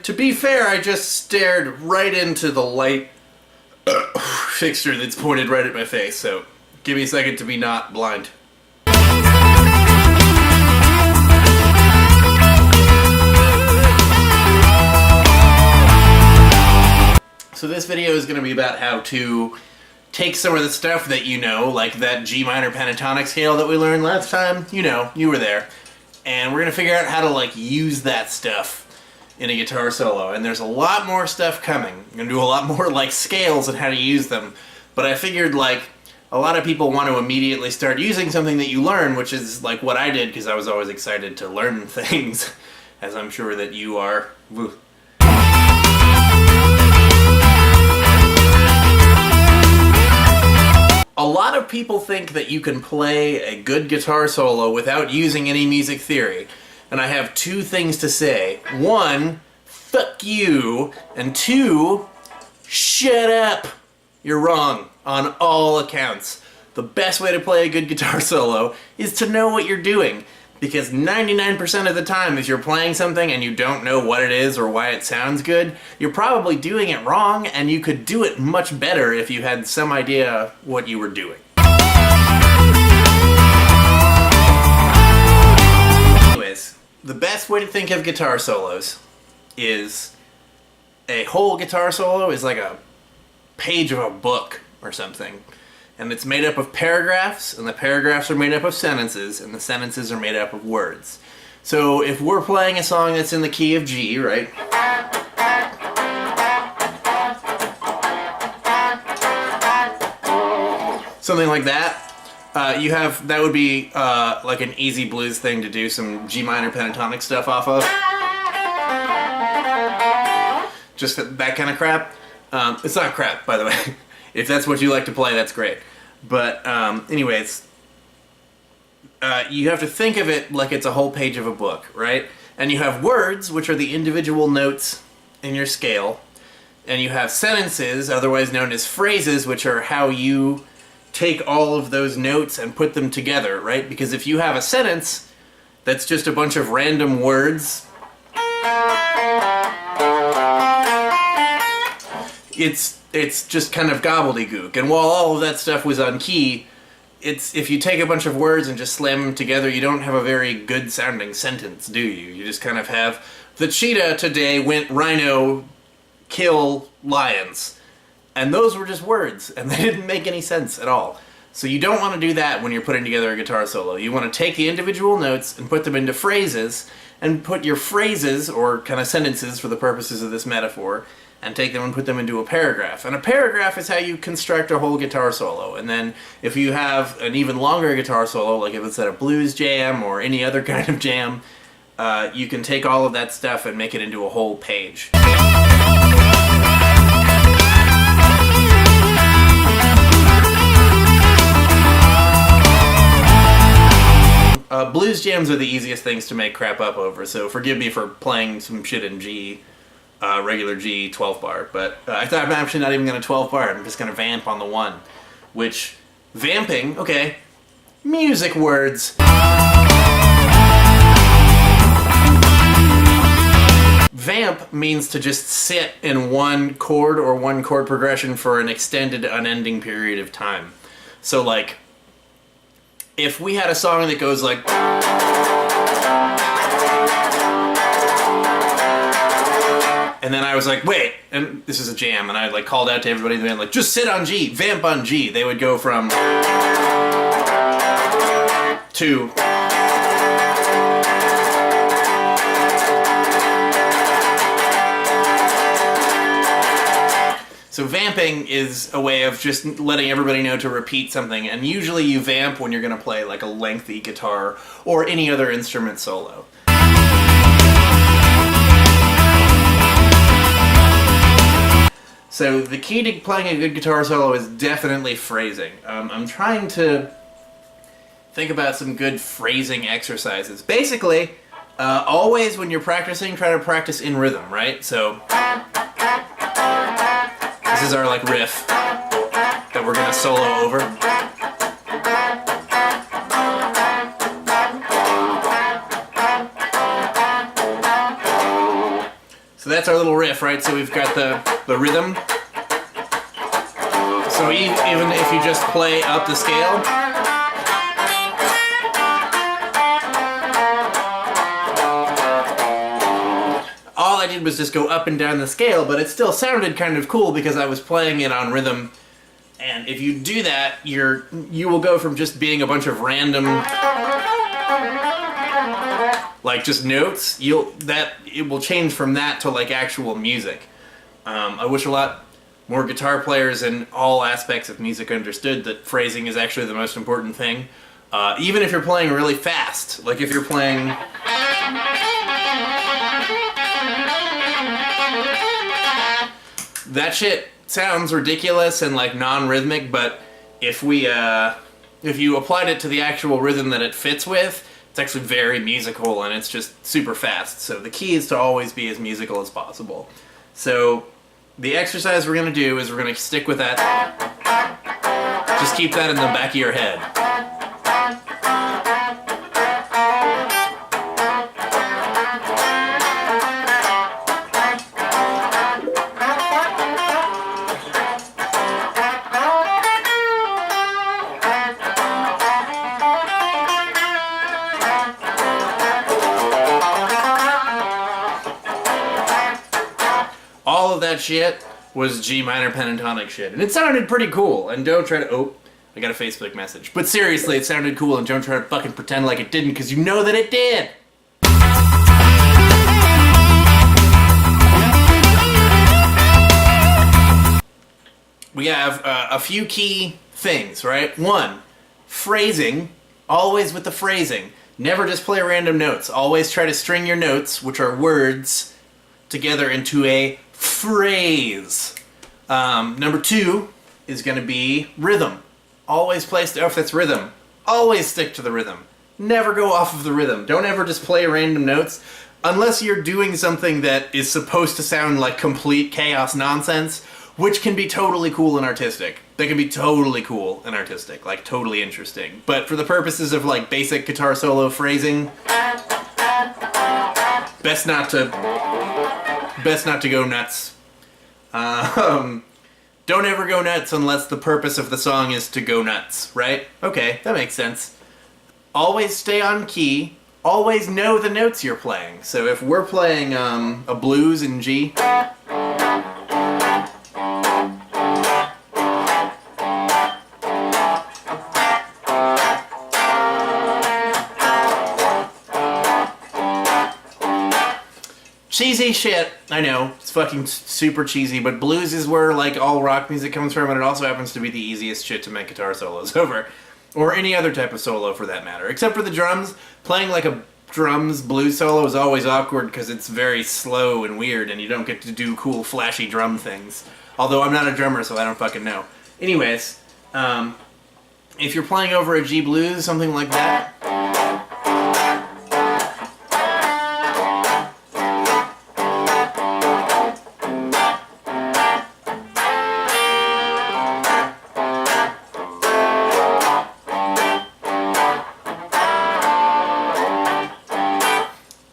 to be fair, I just stared right into the light fixture that's pointed right at my face, so give me a second to be not blind. So this video is going to be about how to take some of the stuff that you know, like that G minor pentatonic scale that we learned last time. You know, you were there. And we're going to figure out how to, like, use that stuff in a guitar solo. And there's a lot more stuff coming. I'm going to do a lot more, like, scales and how to use them. But I figured, like, a lot of people want to immediately start using something that you learn, which is, like, what I did, because I was always excited to learn things, as I'm sure that you are. Woo. A lot of people think that you can play a good guitar solo without using any music theory. And I have two things to say. One, fuck you. And two, shut up. You're wrong on all accounts. The best way to play a good guitar solo is to know what you're doing. Because 99% of the time, if you're playing something and you don't know what it is or why it sounds good, you're probably doing it wrong, and you could do it much better if you had some idea what you were doing. Anyways, the best way to think of guitar solos is a whole guitar solo is like a page of a book or something. And it's made up of paragraphs, and the paragraphs are made up of sentences, and the sentences are made up of words. So if we're playing a song that's in the key of G, right? Something like that. That would be like an easy blues thing to do some G minor pentatonic stuff off of. Just that kind of crap. It's not crap, by the way. If that's what you like to play, that's great. But anyways, you have to think of it like it's a whole page of a book, right? And you have words, which are the individual notes in your scale. And you have sentences, otherwise known as phrases, which are how you take all of those notes and put them together, right? Because if you have a sentence that's just a bunch of random words, it's just kind of gobbledygook. And while all of that stuff was on key, if you take a bunch of words and just slam them together, you don't have a very good sounding sentence, do you? You just kind of have, the cheetah today went rhino kill lions. And those were just words, and they didn't make any sense at all. So you don't want to do that when you're putting together a guitar solo. You want to take the individual notes and put them into phrases, and put your phrases, or kind of sentences for the purposes of this metaphor, and take them and put them into a paragraph. And a paragraph is how you construct a whole guitar solo. And then if you have an even longer guitar solo, like if it's at a blues jam or any other kind of jam, you can take all of that stuff and make it into a whole page. Blues jams are the easiest things to make crap up over, so forgive me for playing some shit in G, regular G 12 bar, but I'm actually not even going to 12 bar, I'm just going to vamp on the 1, which, vamping, okay, music words. Vamp means to just sit in one chord or one chord progression for an extended, unending period of time. So, like, if we had a song that goes like, and then I was like, wait, and this is a jam, and I like called out to everybody in the band, like, just sit on G, vamp on G. They would go from to so vamping is a way of just letting everybody know to repeat something, and usually you vamp when you're going to play like a lengthy guitar or any other instrument solo. So the key to playing a good guitar solo is definitely phrasing. I'm trying to think about some good phrasing exercises. Basically, always when you're practicing, try to practice in rhythm, right? So this is our like riff that we're gonna solo over. So that's our little riff, right? So we've got the rhythm. So even if you just play up the scale, all I did was just go up and down the scale, but it still sounded kind of cool because I was playing it on rhythm. And if you do that, you will go from just being a bunch of random, like just notes. It will change from that to like actual music. I wish a lot more guitar players in all aspects of music understood that phrasing is actually the most important thing. Even if you're playing really fast, like if you're playing. That shit sounds ridiculous and like non-rhythmic, but if you applied it to the actual rhythm that it fits with, it's actually very musical and it's just super fast. So the key is to always be as musical as possible. So the exercise we're going to do is we're going to stick with that. Just keep that in the back of your head. All of that shit was G minor pentatonic shit. And it sounded pretty cool. And don't try to... Oh, I got a Facebook message. But seriously, it sounded cool and don't try to fucking pretend like it didn't because you know that it did! We have a few key things, right? One, phrasing. Always with the phrasing. Never just play random notes. Always try to string your notes, which are words, together into a phrase. Number two is going to be rhythm. Always play stuff that's rhythm. Always stick to the rhythm. Never go off of the rhythm. Don't ever just play random notes. Unless you're doing something that is supposed to sound like complete chaos nonsense, which can be totally cool and artistic. They can be totally cool and artistic, like totally interesting. But for the purposes of like basic guitar solo phrasing, best not to go nuts. Don't ever go nuts unless the purpose of the song is to go nuts, right? Okay, that makes sense. Always stay on key. Always know the notes you're playing. So if we're playing a blues in G, cheesy shit, I know, it's fucking super cheesy, but blues is where like all rock music comes from, and it also happens to be the easiest shit to make guitar solos over. Or any other type of solo for that matter. Except for the drums, playing like a drums blues solo is always awkward because it's very slow and weird and you don't get to do cool flashy drum things. Although I'm not a drummer so I don't fucking know. Anyways, if you're playing over a G blues, something like that,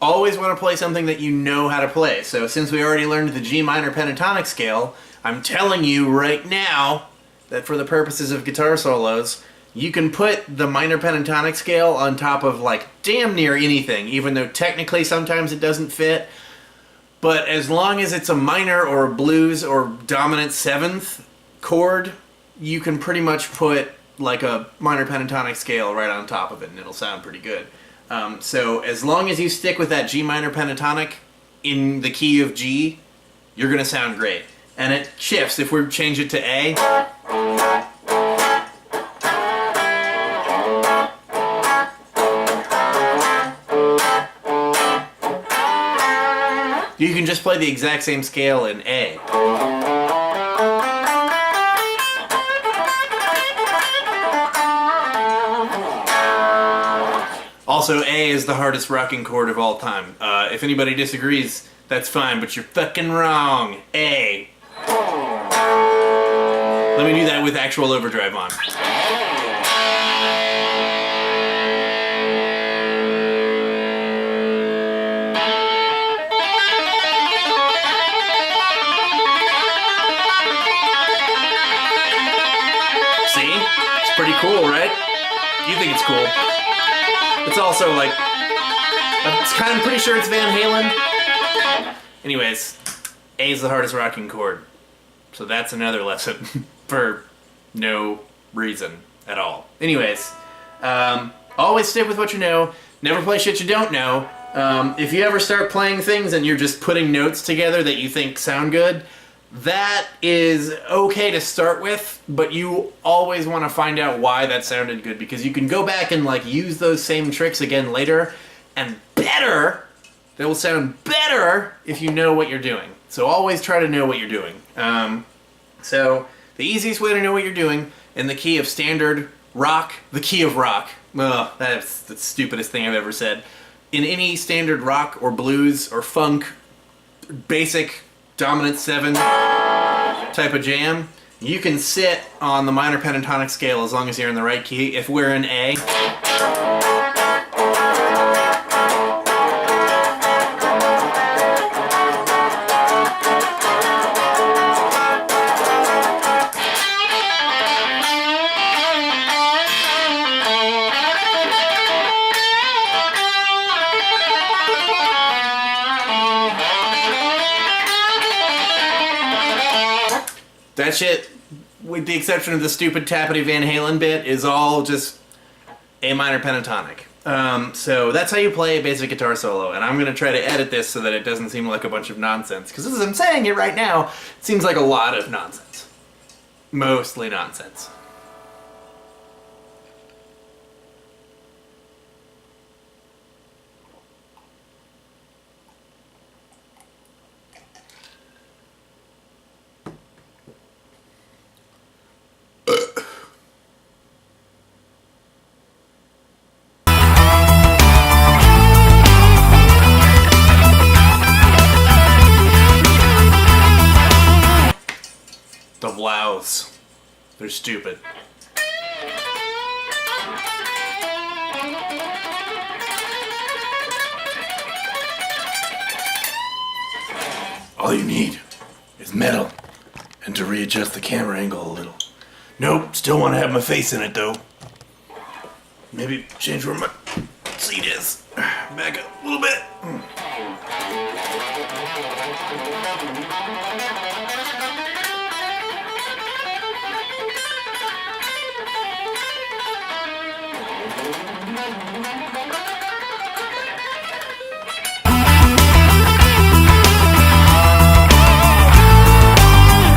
always want to play something that you know how to play. So since we already learned the G minor pentatonic scale, I'm telling you right now that for the purposes of guitar solos, you can put the minor pentatonic scale on top of like damn near anything, even though technically sometimes it doesn't fit. But as long as it's a minor or a blues or dominant seventh chord, you can pretty much put like a minor pentatonic scale right on top of it and it'll sound pretty good. So as long as you stick with that G minor pentatonic in the key of G, you're going to sound great. And it shifts. If we change it to A, you can just play the exact same scale in A. Also, A is the hardest rocking chord of all time. If anybody disagrees, that's fine, but you're fucking wrong. A. Let me do that with actual overdrive on. You think it's cool. It's also like, it's kind of pretty sure it's Van Halen. Anyways, A is the hardest rocking chord. So that's another lesson for no reason at all. Anyways, always stick with what you know. Never play shit you don't know. If you ever start playing things and you're just putting notes together that you think sound good, that is okay to start with, but you always want to find out why that sounded good, because you can go back and like use those same tricks again later, and better, they will sound better if you know what you're doing. So always try to know what you're doing. So the easiest way to know what you're doing in the key of standard rock, the key of rock. Ugh, that's the stupidest thing I've ever said. In any standard rock or blues or funk, basic dominant 7 type of jam, you can sit on the minor pentatonic scale as long as you're in the right key. If we're in A, that shit, with the exception of the stupid Tappity Van Halen bit, is all just A minor pentatonic. So that's how you play a basic guitar solo, and I'm going to try to edit this so that it doesn't seem like a bunch of nonsense, because as I'm saying it right now, it seems like a lot of nonsense. Mostly nonsense. The wows. They're stupid. All you need is metal and to readjust the camera angle a little. Nope, still want to have my face in it though. Maybe change where my seat is. Back up a little bit.